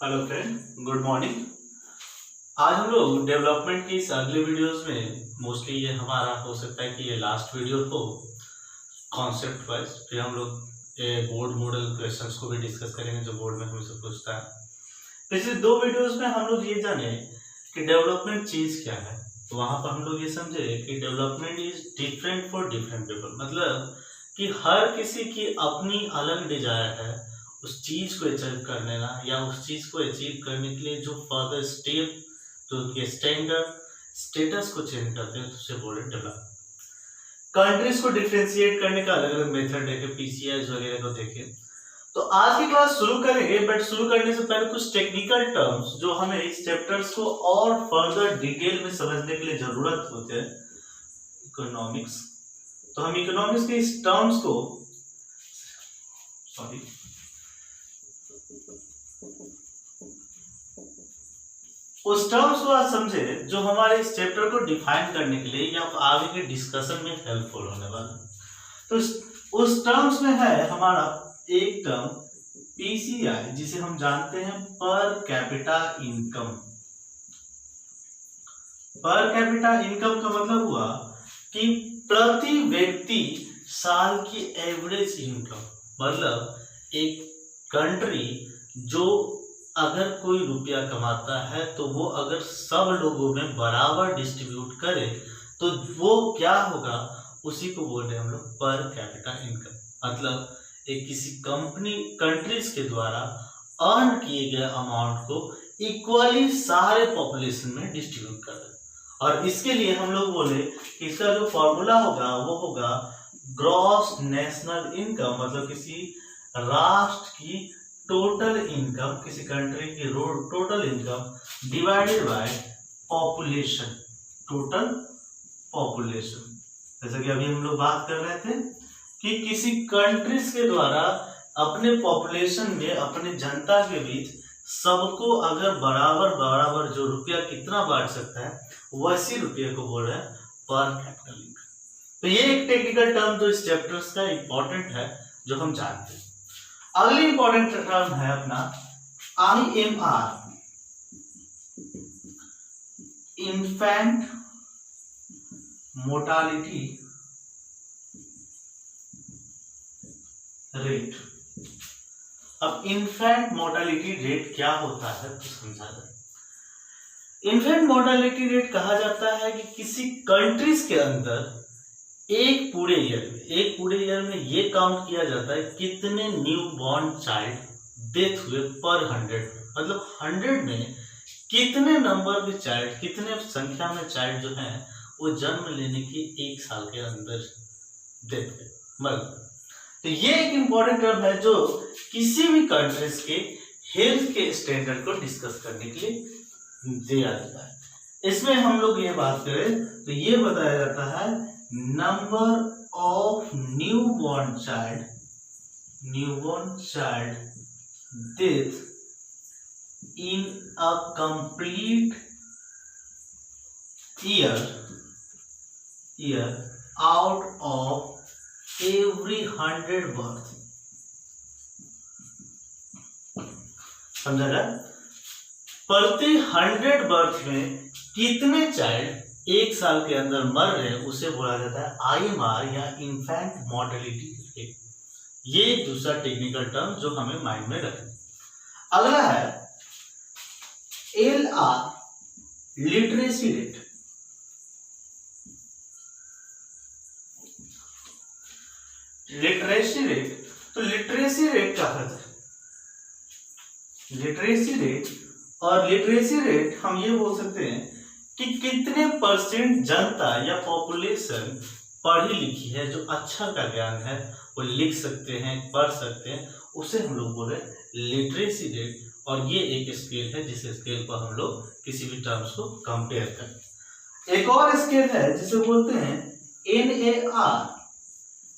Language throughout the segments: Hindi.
Hello friend, good morning. आज हम लोग डेवलपमेंट की इस अगले वीडियोस में मोस्टली ये हमारा हो सकता है कि ये लास्ट वीडियो हो कॉन्सेप्ट वाइज। फिर हम लोग बोर्ड मॉडल क्वेश्चंस को भी डिस्कस करेंगे जो बोर्ड में हमसे पूछता है। पिछले दो वीडियोस में हम लोग ये जाने कि डेवलपमेंट चीज क्या है। तो वहां पर हम लोग ये समझे कि development is different for different people, मतलब कि हर किसी की अपनी अलग डिजायर है उस चीज को अचीव करने ना, या उस चीज को अचीव करने के लिए जो फर्दर स्टेप जो स्टैंडर्ड स्टेटस को चेंज करते हैं तो उसे बोले डेवलप। कंट्रीज को डिफरेंशिएट करने का अलग अलग मेथड देखे, पीसीआई वगैरह को देखे। तो आज की क्लास शुरू करेंगे, बट शुरू करने से पहले कुछ टेक्निकल टर्म्स जो हमें इस चैप्टर्स को और फर्दर डिटेल में समझने के लिए जरूरत होते हैं। इकोनॉमिक्स, तो हम इकोनॉमिक्स के इस टर्म्स को उस टर्म्स को आज समझे जो हमारे इस चैप्टर को डिफाइन करने के लिए या आगे के डिस्कशन में हेल्पफुल होने वाला। तो उस टर्म्स में है हमारा एक टर्म पीसीआई, जिसे हम जानते हैं per capita income. Per capita income का मतलब हुआ कि प्रति व्यक्ति साल की एवरेज इनकम, मतलब एक कंट्री जो अगर कोई रुपया कमाता है तो वो अगर सब लोगों में बराबर डिस्ट्रीब्यूट करे तो वो क्या होगा, उसी को बोल रहे हैं हम लोग पर कैपिटा इनकम। मतलब एक किसी कंट्रीज के द्वारा अर्न किए गए अमाउंट को इक्वली सारे पॉपुलेशन में डिस्ट्रीब्यूट कर दे। और इसके लिए हम लोग बोले कि इसका जो फॉर्मूला होगा वो होगा ग्रॉस नेशनल इनकम, मतलब किसी राष्ट्र की टोटल इनकम, किसी कंट्री की total income divided by population, total population. जैसा कि अभी हम लोग बात कर रहे थे कि किसी कंट्रीज के द्वारा अपने पॉपुलेशन में, अपने जनता के बीच सबको अगर बराबर बराबर जो रुपया कितना बांट सकता है वैसी रुपये को बोल रहे हैं पर कैपिटल इनकम। तो ये एक टेक्निकल टर्म जो इस चैप्टर्स का इंपॉर्टेंट है जो हम जानते हैं। अगली इंपॉर्टेंट टर्म है अपना IMR, इन्फेंट मोर्टालिटी रेट। अब इन्फेंट मोर्टालिटी रेट क्या होता है तो समझा जाए। इन्फेंट मोर्टालिटी रेट कहा जाता है कि किसी कंट्रीज के अंदर एक पूरे ईयर में ये काउंट किया जाता है कितने न्यू बॉर्न चाइल्ड डेथ हुए पर 100, मतलब 100 में कितने नंबर के चाइल्ड, कितने संख्या में चाइल्ड जो हैं वो जन्म लेने के एक साल के अंदर डेथ हुए, मतलब। तो ये एक इंपॉर्टेंट टर्म है जो किसी भी कंट्रीज के हेल्थ के स्टैंडर्ड को डिस्कस करने के लिए दिया जाता है। इसमें हम लोग ये बात करें तो ये बताया जाता है number of newborn child death in a complete year out of every 100 birth. समझा ना? प्रति 100 बर्थ में कितने चाइल्ड एक साल के अंदर मर रहे हैं उसे बोला जाता है IMR या इन्फेंट मोर्टेलिटी रेट। ये दूसरा टेक्निकल टर्म जो हमें माइंड में रखना। अगला है LR, literacy rate. Literacy rate, तो लिटरेसी रेट क्या होता है? लिटरेसी रेट हम ये बोल सकते हैं कि कितने परसेंट जनता या पॉपुलेशन पढ़ी लिखी है, जो अच्छा का ज्ञान है वो लिख सकते हैं, पढ़ सकते हैं, उसे हम लोग बोले लिटरेसी रेट। और ये एक स्केल है जिस स्केल पर हम लोग किसी भी टर्म्स को कंपेयर करें। एक और स्केल है जिसे बोलते हैं NAR,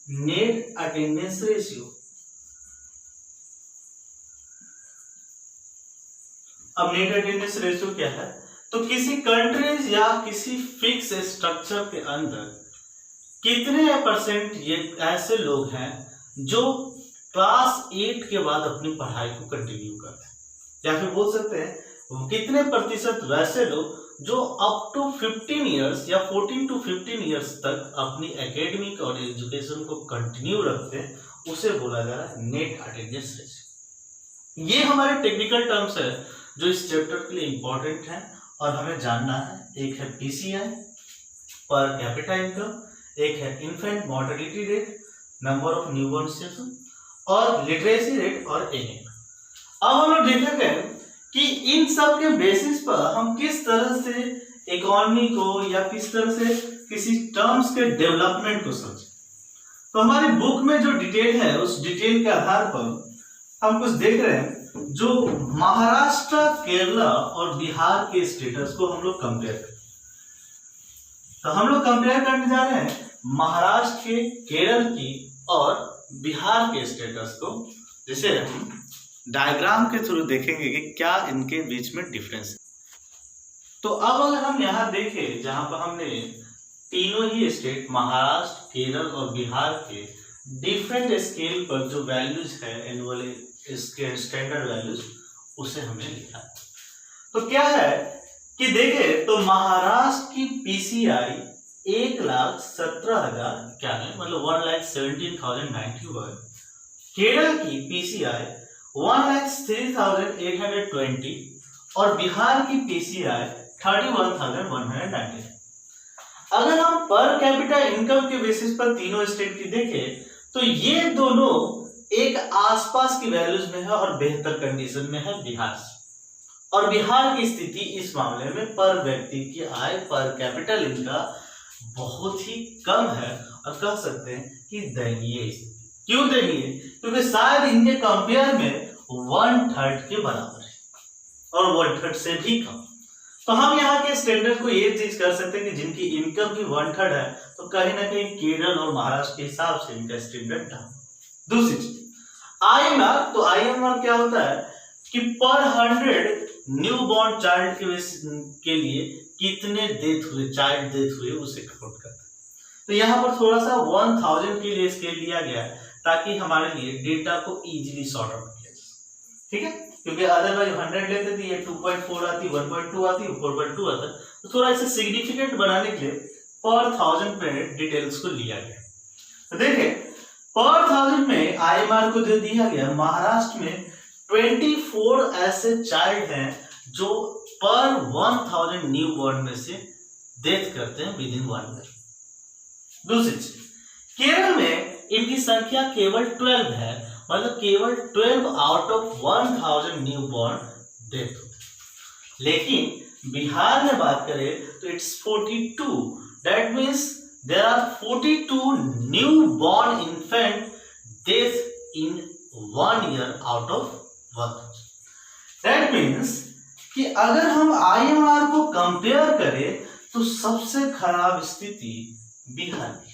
नेट अटेंडेंस रेशियो। अब नेट अटेंडेंस रेशियो क्या है? तो किसी कंट्रीज या किसी फिक्स स्ट्रक्चर के अंदर कितने परसेंट ये ऐसे लोग हैं जो क्लास 8 के बाद अपनी पढ़ाई को कंटिन्यू करते हैं। या फिर बोल सकते हैं कितने प्रतिशत वैसे लोग जो अप टू 15 ईयर्स या 14 टू 15 ईयर्स तक अपनी एकेडमिक और एजुकेशन को कंटिन्यू रखते हैं, उसे बोला जा रहा है नेट अटेंडेंस रेशियो। ये हमारे टेक्निकल टर्म्स है जो इस चैप्टर के लिए इंपॉर्टेंट है और हमें जानना है। एक है पीसीआई पर कैपिटा इनकम, एक है infant mortality rate, number of newborn children और लिटरेसी रेट और एनीमिया। अब हम लोग देखेंगे कि इन सब के बेसिस पर हम किस तरह से इकोनॉमी को या किस तरह से किसी टर्म्स के डेवलपमेंट को समझें। तो हमारी बुक में जो डिटेल है उस डिटेल के आधार पर हम कुछ देख रहे हैं जो महाराष्ट्र, केरला और बिहार के स्टेटस को हम लोग कंपेयर करें। तो हम लोग कंपेयर करने जा रहे हैं महाराष्ट्र के, केरल की और बिहार के स्टेटस को, जिसे हम डायग्राम के थ्रू देखेंगे कि क्या इनके बीच में डिफरेंस है। तो अब अगर हम यहाँ देखें जहां पर हमने तीनों ही स्टेट महाराष्ट्र, केरल और बिहार के डिफरेंट स्केल पर जो वैल्यूज है एनुअल इसके स्टैंडर्ड वैल्यूज, उसे हमने लिखा। तो क्या है कि देखें तो महाराष्ट्र की पीसीआई 1,17,091 मतलब 1,17,091, केरल की पीसीआई 1,03,820 और बिहार की पीसीआई 31,190। अगर हम पर कैपिटा इनकम के बेसिस पर तीनों स्टेट की देखें तो ये दोनों एक आसपास की वैल्यूज में है और बेहतर कंडीशन में है बिहार से। और बिहार की स्थिति इस मामले में पर व्यक्ति की आय पर कैपिटल इनकम बहुत ही कम है और कह सकते हैं कि दयनीय स्थिति। क्यों दयनीय? क्योंकि शायद इनके कंपेयर में 1/3 के बराबर है और 1/3 से भी कम। तो हम यहाँ के स्टैंडर्ड को ये चीज कर सकते हैं कि जिनकी इनकम भी 1/3 है तो कहीं ना कहीं केरल और महाराष्ट्र के हिसाब से इनका स्टैंडर्ड डाउन। दूसरी चीज आईएमआर। तो आईएमआर क्या होता है कि पर 100 न्यू बॉर्न चाइल्ड के लिए कितने डेथ हुए, चाइल्ड डेथ हुए, उसे काउंट करता है। तो यहाँ पर थोड़ा सा 1000 के लिए स्केल दिया गया है ताकि हमारे लिए डेटा को इजीली सॉर्ट आउट किया जाए। ठीक है, क्योंकि अदरवाइज 100 लेते थे, ये 2.4 आती, 1.2 आती, 4.2 आता, तो थोड़ा इसे सिग्निफिकेंट बनाने के लिए पर 1000 पे डिटेल्स को लिया गया। तो देखें पर 1000 में आईएमआर को जो दिया गया, महाराष्ट्र में 24 ऐसे चाइल्ड हैं जो पर 1000 न्यू बॉर्न में से डेथ करते हैं विद इन 1 ईयर। दूसरी चीज केरल में इनकी संख्या केवल 12 है, मतलब केवल 12 out of 1000 new born death होते हैं। लेकिन बिहार में बात करें तो it's 42, that means there are 42 new born infant death in 1 year out of 1000। That means कि अगर हम आईएमआर को कंपेयर करें तो सबसे खराब स्थिति बिहार की।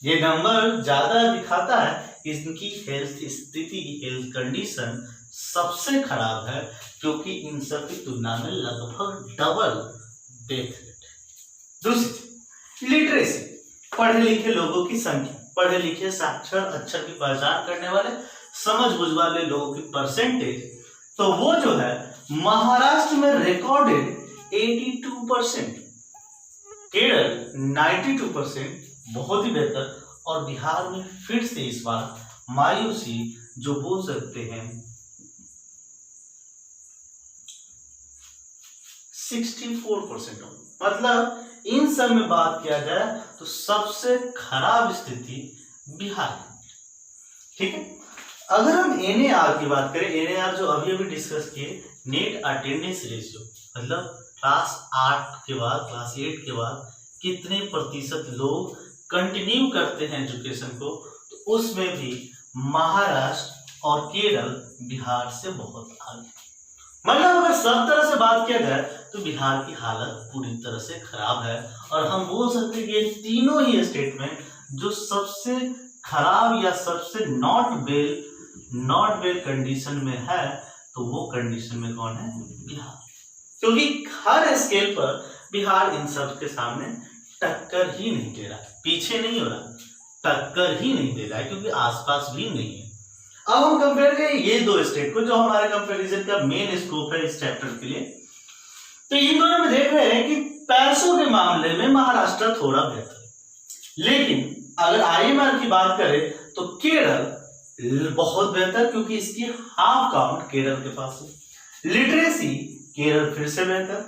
ये नंबर ज्यादा दिखाता है कि इनकी हेल्थ स्थिति, हेल्थ कंडीशन सबसे खराब है, क्योंकि इन सब की तुलना में लगभग डबल डेथ रेट है। दूसरी लिटरेसी, पढ़े लिखे लोगों की संख्या, पढ़े लिखे साक्षर अक्षर की पहचान करने वाले समझ बुझ वाले लोगों की परसेंटेज, तो वो जो है महाराष्ट्र में रिकॉर्डेड 82%, केरल 92%, बहुत ही बेहतर, और बिहार में फिर से इस बार मायूसी जो बोल सकते हैं 64%। मतलब इन सब में बात किया जाए तो सबसे खराब स्थिति बिहार है। ठीक है, अगर हम एनएआर की बात करें, एनएआर जो अभी अभी डिस्कस किए, नेट अटेंडेंस रेशियो, मतलब क्लास 8 के बाद, क्लास 8 के बाद कितने प्रतिशत लोग कंटिन्यू करते हैं एजुकेशन को, तो उसमें भी महाराष्ट्र और केरल बिहार से बहुत आगे। मतलब अगर सब तरह से बात किया जाए तो बिहार की हालत पूरी तरह से खराब है और हम बोल सकते हैं कि ये तीनों ही स्टेट में जो सबसे खराब या सबसे नॉट वेल कंडीशन में है, तो वो कंडीशन में कौन है? बिहार। क्योंकि हर स्केल पर बिहार इन सब के सामने टक्कर ही नहीं दे रहा, पीछे नहीं हो रहा, टक्कर ही नहीं दे रहा है, क्योंकि आसपास भी नहीं है। अब हम कंपेयर करें ये दो स्टेट को, जो हमारे कंपैरिजन का मेन स्कोप है इस चैप्टर के लिए। तो इन दोनों में देख रहे हैं कि पैसों के मामले में महाराष्ट्र थोड़ा बेहतर, लेकिन अगर IMR की बात करें तो केरल बहुत बेहतर, क्योंकि इसकी हाफ काउंट केरल के पास है। लिटरेसी केरल फिर से बेहतर,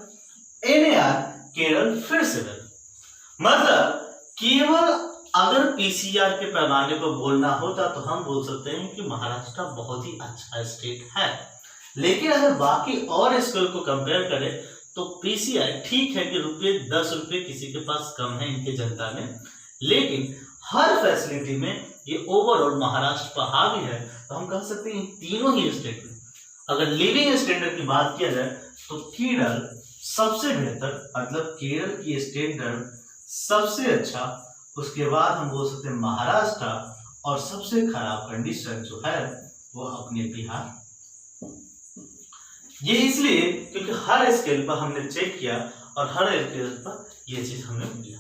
NAR केरल फिर से बेहतर। मतलब केवल अगर PCR के पैमाने को बोलना होता तो हम बोल सकते हैं कि महाराष्ट्र बहुत ही अच्छा स्टेट है, लेकिन अगर बाकी और स्केल को कंपेयर करें तो PCI ठीक है कि ₹10 किसी के पास कम है इनके जनता में, लेकिन हर फैसिलिटी में ये ओवरऑल महाराष्ट्र पर हावी है। तो हम कह सकते हैं तीनों ही स्टेट में अगर लिविंग स्टैंडर्ड की बात किया जाए तो केरल सबसे बेहतर, मतलब केरल की स्टैंडर्ड सबसे अच्छा, उसके बाद हम बोल सकते हैं महाराष्ट्र, और सबसे खराब कंडीशन जो है वो अपने बिहार। ये इसलिए क्योंकि हर स्केल पर हमने चेक किया और हर स्केल पर ये चीज हमें मिला।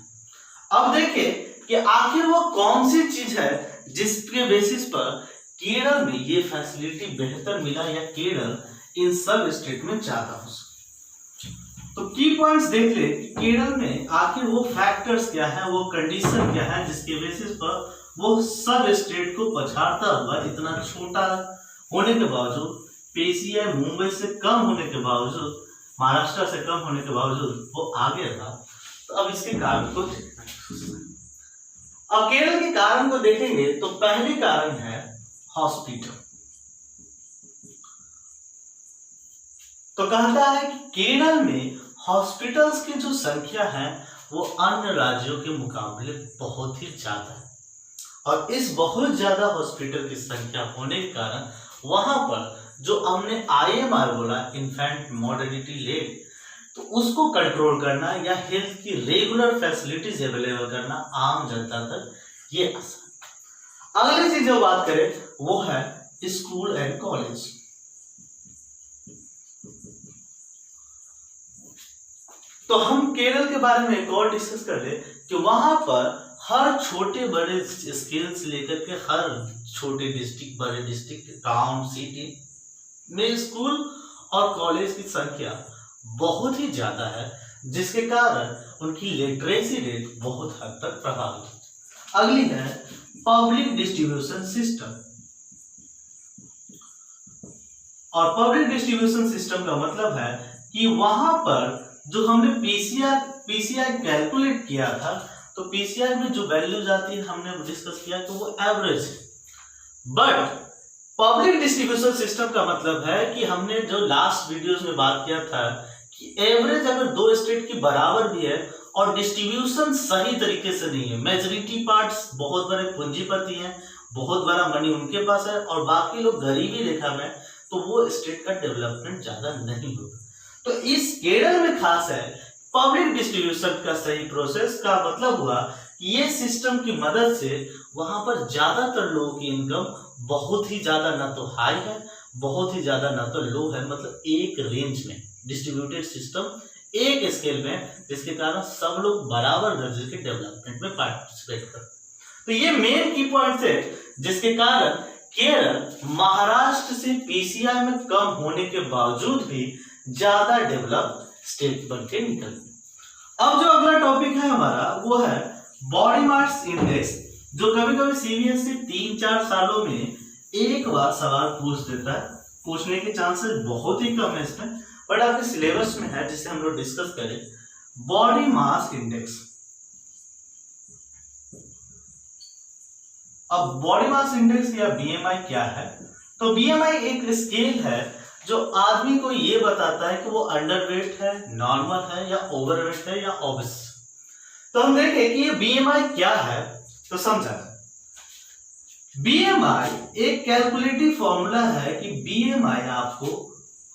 अब देखिए कि आखिर वो कौन सी चीज है जिसके बेसिस पर केरल में ये फैसिलिटी बेहतर मिला या केरल इन सब स्टेट में ज्यादा हो। तो की पॉइंट्स देख ले कि केरल में आखिर वो फैक्टर्स क्या है, वो कंडीशन क्या है जिसके बेसिस पर वो सब स्टेट को पछाड़ता हुआ, इतना छोटा होने के बावजूद, PCI मुंबई से कम होने के बावजूद, महाराष्ट्र से कम होने के बावजूद वो आगे था। तो अब इसके कारण को देखना है। अब केरल के कारण को देखेंगे तो पहले कारण है हॉस्पिटल। तो कहता है कि केरल में हॉस्पिटल्स की जो संख्या है वो अन्य राज्यों के मुकाबले बहुत ही ज्यादा है, और इस बहुत ज्यादा हॉस्पिटल की संख्या होने के कारण वहां पर जो हमने IMR बोला, इन्फेंट मॉर्टेलिटी रेट, तो उसको कंट्रोल करना या हेल्थ की रेगुलर फैसिलिटीज अवेलेबल करना आम जनता तक ये आसान। अगली चीज जो बात करें वो है स्कूल एंड कॉलेज। तो हम केरल के बारे में एक और डिस्कस कर ले कि वहां पर हर छोटे बड़े स्केल से लेकर के हर छोटे डिस्ट्रिक्ट, बड़े डिस्ट्रिक्ट, टाउन, सिटी में स्कूल और कॉलेज की संख्या बहुत ही ज्यादा है, जिसके कारण उनकी लिटरेसी रेट बहुत हद तक प्रभावित है। अगली है पब्लिक डिस्ट्रीब्यूशन सिस्टम। और पब्लिक डिस्ट्रीब्यूशन सिस्टम का मतलब है कि वहां पर जो हमने PCI कैलकुलेट किया था, तो PCI में जो वैल्यूज आती है हमने डिस्कस किया तो वो एवरेज है, बट पब्लिक डिस्ट्रीब्यूशन सिस्टम का मतलब है कि हमने जो लास्ट वीडियोस में बात किया था कि एवरेज अगर दो स्टेट की बराबर भी है और डिस्ट्रीब्यूशन सही तरीके से नहीं है, मेजॉरिटी पार्ट्स बहुत बड़े पूंजीपति हैं, बहुत बड़ा मनी उनके पास है और बाकी लोग गरीबी रेखा में, तो वो स्टेट का डेवलपमेंट ज्यादा नहीं होगा। तो इस केरल में खास है पब्लिक डिस्ट्रीब्यूशन का सही प्रोसेस का मतलब हुआ कि ये सिस्टम की मदद से वहां पर ज्यादातर लोगों की इनकम बहुत ही ज्यादा ना तो हाई है, बहुत ही ज्यादा ना तो लो है, मतलब एक रेंज में डिस्ट्रीब्यूटेड सिस्टम, एक स्केल में, जिसके कारण सब लोग बराबर दर्जे के डेवलपमेंट में पार्टिसिपेट करते। तो ये मेन की पॉइंट है जिसके कारण केरल महाराष्ट्र से PCI में कम होने के बावजूद भी ज्यादा डेवलप स्टेट बन के निकल। अब जो अगला टॉपिक है हमारा वो है बॉडी मास इंडेक्स, जो कभी कभी CBSE 3-4 सालों में एक बार सवाल पूछ देता है। पूछने के चांसेस बहुत ही कम है इसमें, बट आपके सिलेबस में है जिसे हम लोग डिस्कस करें। Body mass index. अब बॉडी मास इंडेक्स या BMI क्या है? तो BMI एक स्केल है जो आदमी को ये बताता है कि वो अंडरवेट है, नॉर्मल है या ओवरवेट है या ओबेस। तो हम देखें कि ये BMI क्या है तो समझा। BMI एक कैलकुलेटिव फॉर्मूला है कि BMI आपको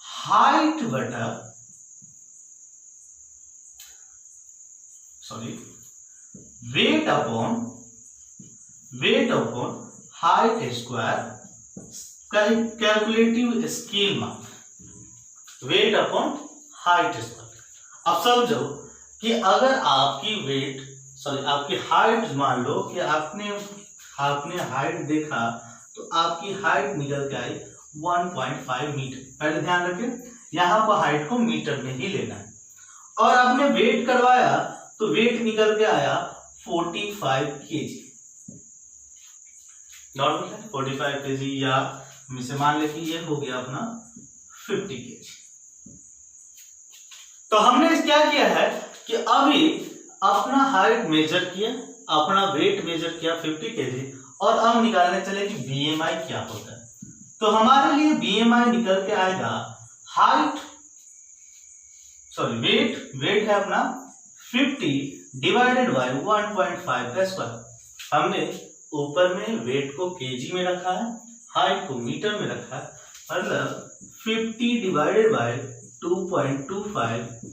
हाइट बटा weight upon height square calculative scale मान, वेट अपॉन हाइट स्क्वायर। अब समझो कि अगर आपकी हाइट मान लो कि आपने हाइट देखा तो आपकी हाइट निकल के आई 1.5 मीटर। पहले ध्यान रखें, यहाँ पर हाइट को मीटर में ही लेना है। और आपने वेट करवाया तो वेट निकल के आया 45 केजी। नॉर्मल है 45 केजी, या हम इसे मान ले कि ये हो गया अपना 50 केजी। तो हमने क्या किया है कि अभी अपना हाइट मेजर किया, अपना वेट मेजर किया 50 केजी, और अब निकालने चले कि बीएमआई क्या होता है। तो हमारे लिए बीएमआई निकल के आएगा हाइट, सॉरी वेट है अपना 50 डिवाइडेड बाय 1.5 का स्क्वायर। हमने ऊपर में वेट को केजी में रखा है, हाइट को मीटर में रखा है, मतलब 50 डिवाइडेड बाय 2.25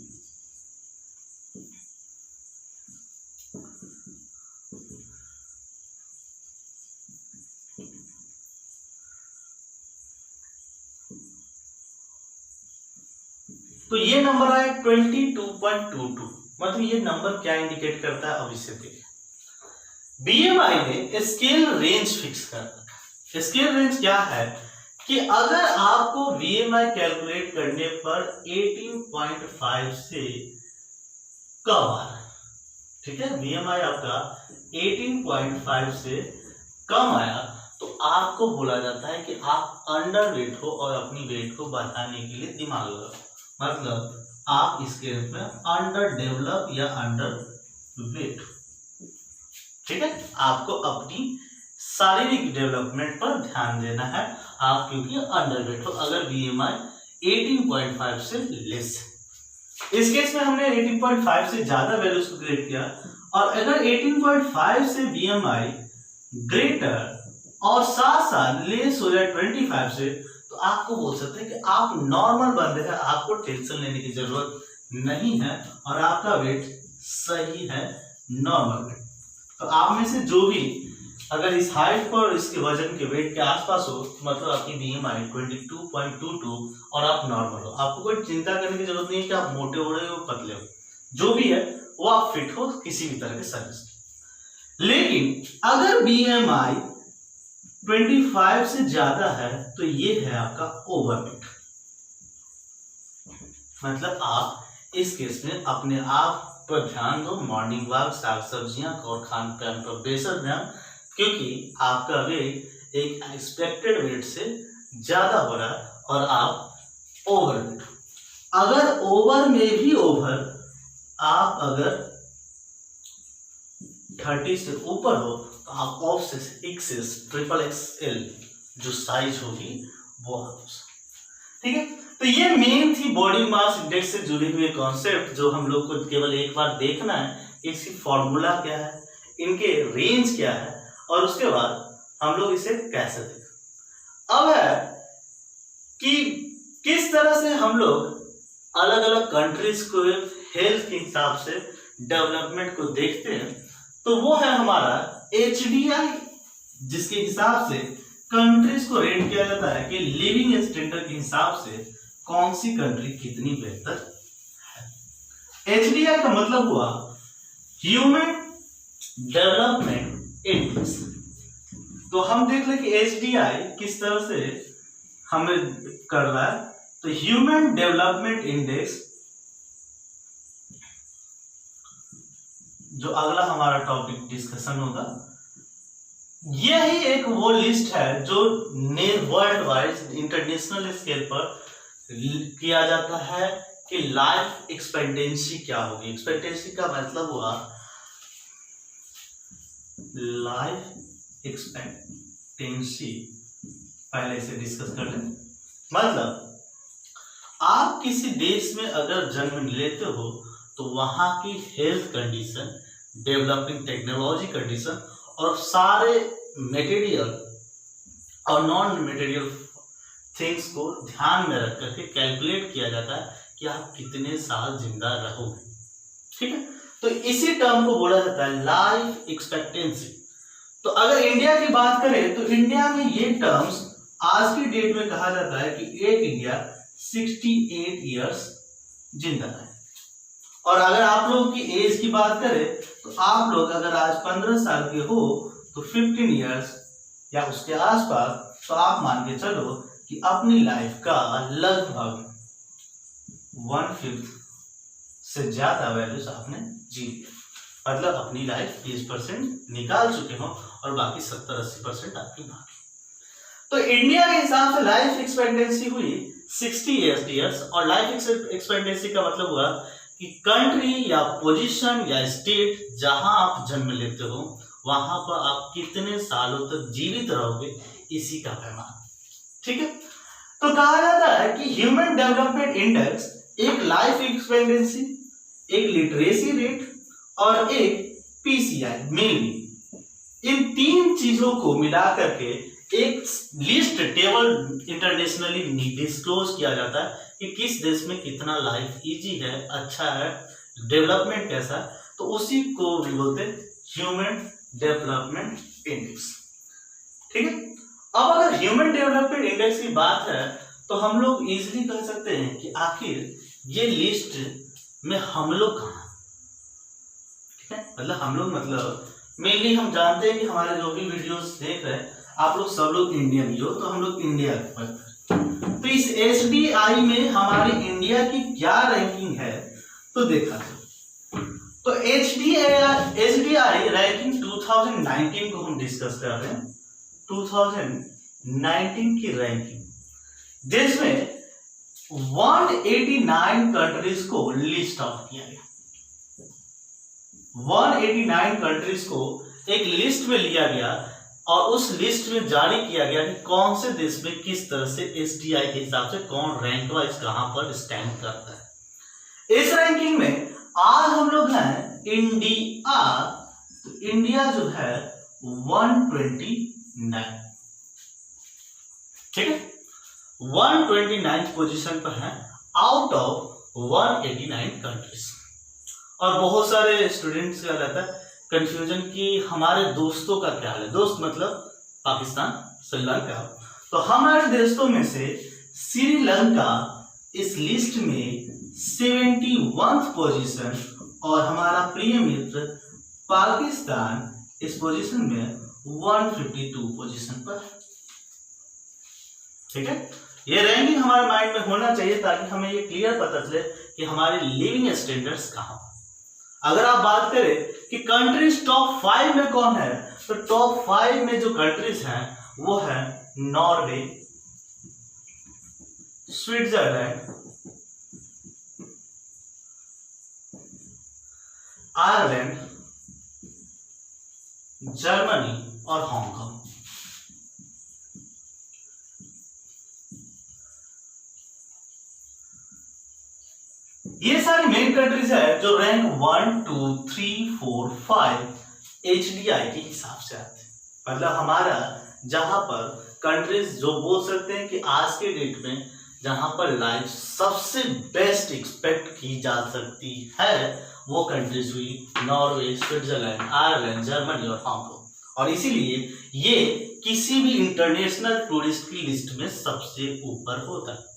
तो ये नंबर आया 22.22। मतलब ये नंबर क्या इंडिकेट करता है, अब इसे देखिए। बीएमआई ने स्केल रेंज फिक्स कर रखा। स्केल रेंज क्या है कि अगर आपको बीएमआई कैलकुलेट करने पर 18.5 से कम आ रहा है, ठीक है, बीएमआई आपका 18.5 से कम आया तो आपको बोला जाता है कि आप अंडर वेट हो और अपनी वेट को बढ़ाने के लिए दिमाग लगाओ। मतलब आप इसके रूप में अंडर डेवलप या अंडर वेट, ठीक है, आपको अपनी शारीरिक डेवलपमेंट पर ध्यान देना है, आप क्योंकि अंडर वेट हो अगर बीएमआई 18.5 से लेस है। इस केस में हमने 18.5 से ज्यादा वैल्यूज को ग्रेड किया, और अगर 18.5 से बीएमआई ग्रेटर और साथ साथ लेस हो जाए 25 से, तो आपको बोल सकते हैं कि आप नॉर्मल बंदे हैं, आपको टेंशन लेने की जरूरत नहीं है और आपका वेट सही है, नॉर्मल वेट। तो आप में से जो भी अगर इस हाइट पर इसके वजन के वेट के आसपास हो, मतलब आपकी बीएमआई 22.22 और आप नॉर्मल हो, आपको कोई चिंता करने की जरूरत नहीं है कि आप मोटे हो रहे हो पतले हो, जो भी है वो आप फिट हो किसी भी तरह के सर्विस। लेकिन अगर बीएमआई 25 से ज्यादा है तो ये है आपका ओवरवेट। मतलब आप इस केस में अपने आप पर ध्यान दो, मॉर्निंग वॉक, साग सब्जियां और खान पान पर बेहद ध्यान, क्योंकि आपका वेट एक एक्सपेक्टेड वेट से ज्यादा हो रहा है और आप ओवरवेट। अगर ओवर में भी ओवर, आप अगर 30 से ऊपर हो तो आप ऑफ से एक्सेस ट्रिपल एक्सएल जो साइज होगी वो आप, ठीक है। तो ये मेन थी बॉडी मास इंडेक्स से जुड़ी हुई कॉन्सेप्ट, जो हम लोग को केवल एक बार देखना है इसकी फॉर्मूला क्या है, इनके रेंज क्या है, और उसके बाद हम लोग इसे कैसे देखें। अब है कि किस तरह से हम लोग अलग अलग कंट्रीज को हेल्थ के हिसाब से डेवलपमेंट को देखते हैं। तो वो है हमारा HDI, जिसके हिसाब से कंट्रीज को रेट किया जाता है कि लिविंग स्टैंडर्ड के हिसाब से कौन सी कंट्री कितनी बेहतर है। HDI का मतलब हुआ ह्यूमन डेवलपमेंट इंडेक्स। तो हम देख ले कि HDI किस तरह से हमें कर रहा है। तो ह्यूमन डेवलपमेंट इंडेक्स, जो अगला हमारा टॉपिक डिस्कशन होगा, यही एक वो लिस्ट है जो वर्ल्ड वाइड इंटरनेशनल स्केल पर किया जाता है कि लाइफ एक्सपेक्टेंसी क्या होगी। एक्सपेक्टेंसी का मतलब हुआ लाइफ एक्सपेक्टेंसी, पहले से डिस्कस कर लें। मतलब आप किसी देश में अगर जन्म लेते हो तो वहां की health condition, developing technology condition और सारे मटेरियल और नॉन मटेरियल थिंग्स को ध्यान में रख करके कैलकुलेट किया जाता है कि आप कितने साल जिंदा रहोगे, ठीक है। तो इसी टर्म को बोला जाता है लाइफ एक्सपेक्टेंसी। तो अगर इंडिया की बात करें तो इंडिया में ये टर्म्स आज की डेट में कहा जाता है कि एक इंडिया 68 इयर्स जिंदा है। और अगर आप लोग की एज की बात करें तो आप लोग अगर आज 15 साल के हो तो 15 इयर्स या उसके आसपास, तो आप मान के चलो कि अपनी लाइफ का लगभग 1/5 से ज्यादा वैल्यूज आपने जी लिया, मतलब अपनी लाइफ 20% निकाल चुके हो और बाकी 70-80% आपकी बाकी। तो इंडिया के हिसाब से लाइफ एक्सपेक्टेंसी हुई 60 ईयर्स, और लाइफ एक्सपेक्टेंसी का मतलब हुआ कि कंट्री या पोजीशन या स्टेट जहां आप जन्म लेते हो वहां पर आप कितने सालों तक जीवित रहोगे, इसी का पैमाना। ठीक है, तो कहा जाता है कि ह्यूमन डेवलपमेंट इंडेक्स एक लाइफ एक्सपेक्टेंसी, एक लिटरेसी रेट और एक पीसीआई, मेनली इन 3 चीजों को मिला करके एक लिस्ट टेबल इंटरनेशनली डिस्क्लोज किया जाता है कि किस देश में कितना लाइफ इजी है, अच्छा है, डेवलपमेंट कैसा, तो उसी को भी बोलते हैं ह्यूमन डेवलपमेंट इंडेक्स। ठीक है, अब अगर ह्यूमन डेवलपमेंट इंडेक्स की बात है तो हम लोग इजीली कह सकते हैं कि आखिर ये लिस्ट में हम लोग कहाँ, ठीक है, मतलब हम लोग मतलब मेनली हम जानते हैं कि हमारे जो भी वीडियोस देख रहे हैं आप लोग सब लोग इंडियन ही हो, तो हम लोग इंडिया पर, तो इस एचडीआई में हमारी इंडिया की क्या रैंकिंग है तो देखा तो एचडीआई रैंकिंग 2019 को हम डिस्कस कर रहे हैं, 2019 की रैंकिंग, जिसमें 189 कंट्रीज को लिस्ट आउट किया गया। 189 कंट्रीज को एक लिस्ट में लिया गया और उस लिस्ट में जारी किया गया कि कौन से देश में किस तरह से एचडीआई के हिसाब से कौन रैंक वाइज कहां पर स्टैंड करता है। इस रैंकिंग में आज हम लोग हैं इंडिया, तो इंडिया जो है 129, ठीक है, 129 पोजीशन पर है आउट ऑफ 189 कंट्रीज। और बहुत सारे स्टूडेंट्स का रहता है कंफ्यूजन कि हमारे दोस्तों का क्या हाल है, दोस्त मतलब पाकिस्तान, श्रीलंका, तो हमारे दोस्तों में से श्रीलंका इस लिस्ट में 71th पोजीशन और हमारा प्रिय मित्र पाकिस्तान इस पोजीशन में 152 पोजीशन पर। ठीक है, ये रैंकिंग हमारे माइंड में होना चाहिए ताकि हमें ये क्लियर पता चले कि हमारे लिविंग स्टैंडर्ड्स कहां। अगर आप बात करें कि कंट्रीज टॉप 5 में कौन है, तो टॉप 5 में जो कंट्रीज हैं वो है नॉर्वे, स्विट्जरलैंड, आयरलैंड, जर्मनी और हांगकांग। ये सारी मेन कंट्रीज है जो रैंक 1, 2, 3, 4, 5 एचडीआई के हिसाब से आते हैं। मतलब हमारा जहां पर कंट्रीज जो बोल सकते हैं कि आज के डेट में जहां पर लाइफ सबसे बेस्ट एक्सपेक्ट की जा सकती है वो कंट्रीज हुई नॉर्वे, स्विट्जरलैंड, आयरलैंड, जर्मनी और हांगकांग। और इसीलिए ये किसी भी इंटरनेशनल टूरिस्ट की लिस्ट में सबसे ऊपर होता है।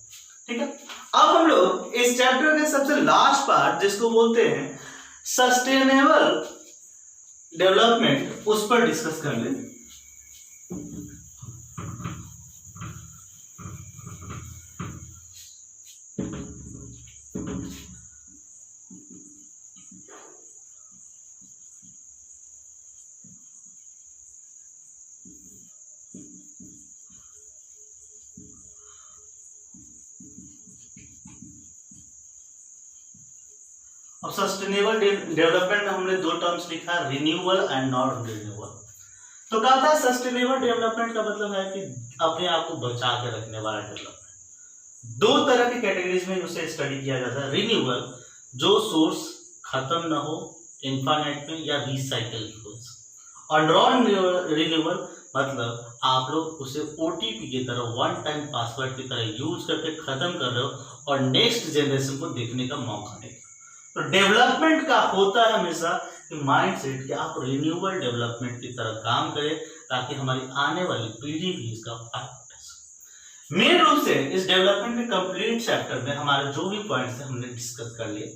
ठीक है, अब हम लोग इस चैप्टर के सबसे लास्ट पार्ट जिसको बोलते हैं सस्टेनेबल डेवलपमेंट, उस पर डिस्कस कर लें। अब सस्टेनेबल डेवलपमेंट में हमने 2 टर्म्स लिखा, रिन्यूएबल एंड नॉन रिन्यूएबल। तो कहा था सस्टेनेबल डेवलपमेंट का मतलब है कि अपने आप को बचा के रखने वाला डेवलपमेंट। 2 तरह की कैटेगरीज में उसे स्टडी किया जाता है। रिन्यूएबल जो सोर्स खत्म न हो इनफाइनाइट में या रिसाइकल हो, और नॉन रिन्यूएबल मतलब आप लोग उसे ओटीपी की तरह वन टाइम पासवर्ड की तरह यूज करके खत्म कर रहे हो और नेक्स्ट जनरेशन को देखने का मौका दें। तो डेवलपमेंट का होता है हमेशा कि माइंडसेट कि आप रिन्यूएबल डेवलपमेंट की तरह काम करें ताकि हमारी आने वाली पीढ़ी भी इसका फायदा उठा सके। मेन रूप से इस डेवलपमेंट के कंप्लीट चैप्टर में हमारे जो भी पॉइंट्स हैं हमने डिस्कस कर लिए।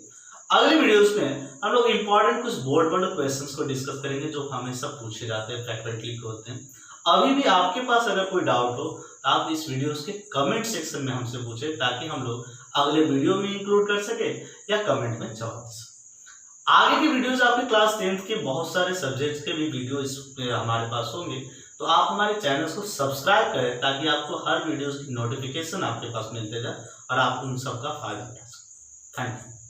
अगले वीडियोस में हम लोग इंपॉर्टेंट कुछ बोर्ड वाले क्वेश्चंस को डिस्कस करेंगे जो हमेशा पूछे जाते हैं, फैकल्टी के होते हैं। अभी भी आपके पास अगर कोई डाउट हो तो आप इस वीडियोस के कमेंट सेक्शन में हमसे पूछें, ताकि हम लोग अगले वीडियो में इंक्लूड कर सके या कमेंट में जवाब दे सकें। आगे की वीडियोस आपके क्लास 10th के बहुत सारे सब्जेक्ट्स के भी वीडियो हमारे पास होंगे, तो आप हमारे चैनल को सब्सक्राइब करें, ताकि आपको हर वीडियोस की नोटिफिकेशन आपके पास मिलते जाए और आप उन सब का फायदा उठा सकें। Thank you.